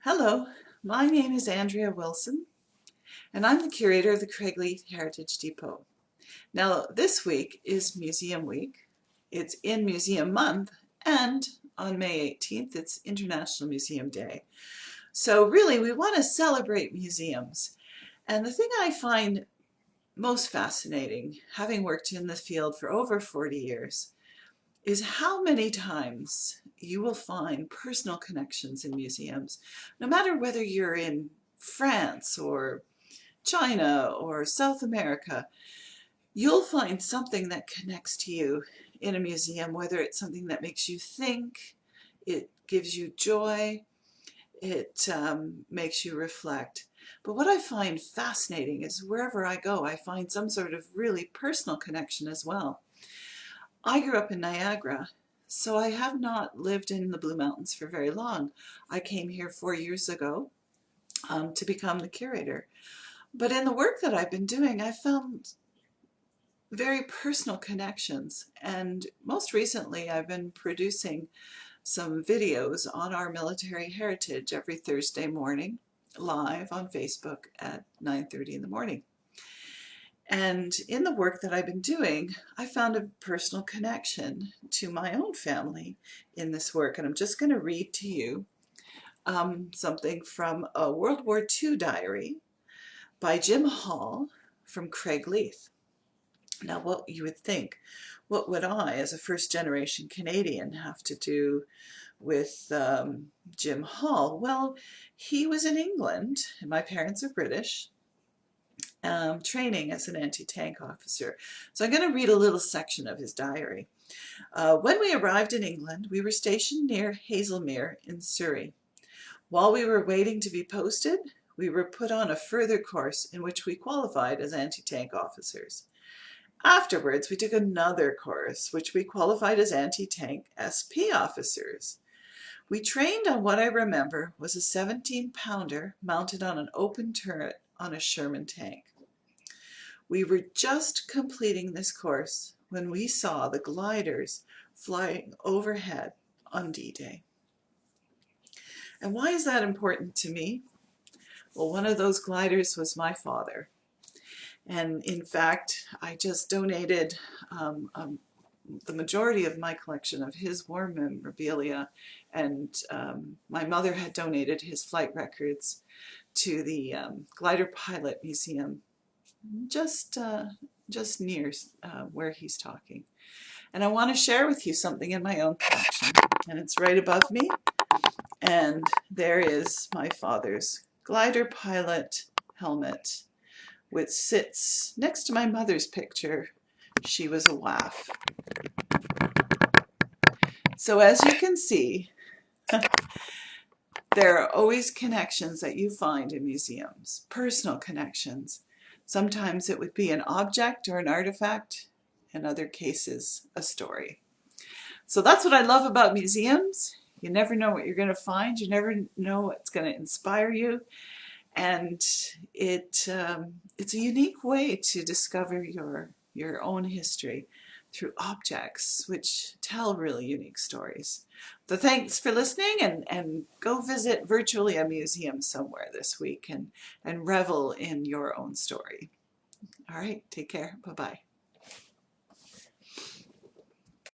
Hello, my name is Andrea Wilson, and I'm the curator of the Craigleith Heritage Depot. Now, this week is Museum Week. It's in Museum Month, and on May 18th, it's International Museum Day. So really, we want to celebrate museums. And the thing I find most fascinating, having worked in the field for over 40 years, is how many times you will find personal connections in museums, no matter whether you're in France or China or South America. You'll find something that connects to you in a museum, whether it's something that makes you think, it gives you joy, it makes you reflect. But what I find fascinating is wherever I go, I find some sort of really personal connection as well. I grew up in Niagara, so I have not lived in the Blue Mountains for very long. I came here 4 years ago to become the curator. But in the work that I've been doing, I found very personal connections. And most recently, I've been producing some videos on our military heritage every Thursday morning, live on Facebook at 9:30 in the morning. And in the work that I've been doing, I found a personal connection to my own family in this work. And I'm just going to read to you something from a World War II diary by Jim Hall from Craigleith. Now, what you would think, what would I, as a first-generation Canadian, have to do with Jim Hall? Well, he was in England, and my parents are British, training as an anti-tank officer. So I'm going to read a little section of his diary. When we arrived in England, we were stationed near Hazelmere in Surrey. While we were waiting to be posted, we were put on a further course in which we qualified as anti-tank officers. Afterwards, we took another course, which we qualified as anti-tank SP officers. We trained on what I remember was a 17-pounder mounted on an open turret on a Sherman tank. We were just completing this course when we saw the gliders flying overhead on D-Day. And why is that important to me? Well, one of those gliders was my father. And in fact, I just donated the majority of my collection of his war memorabilia, and my mother had donated his flight records to the Glider Pilot Museum just near where he's talking. And I want to share with you something in my own collection, and it's right above me, and there is my father's Glider Pilot helmet, which sits next to my mother's picture. She was a WAF. So as you can see, there are always connections that you find in museums, personal connections. Sometimes it would be an object or an artifact, in other cases, a story. So that's what I love about museums. You never know what you're going to find. You never know what's going to inspire you. And it's a unique way to discover your own history through objects which tell really unique stories. So thanks for listening, and go visit virtually a museum somewhere this week and revel in your own story. All right, take care. Bye-bye.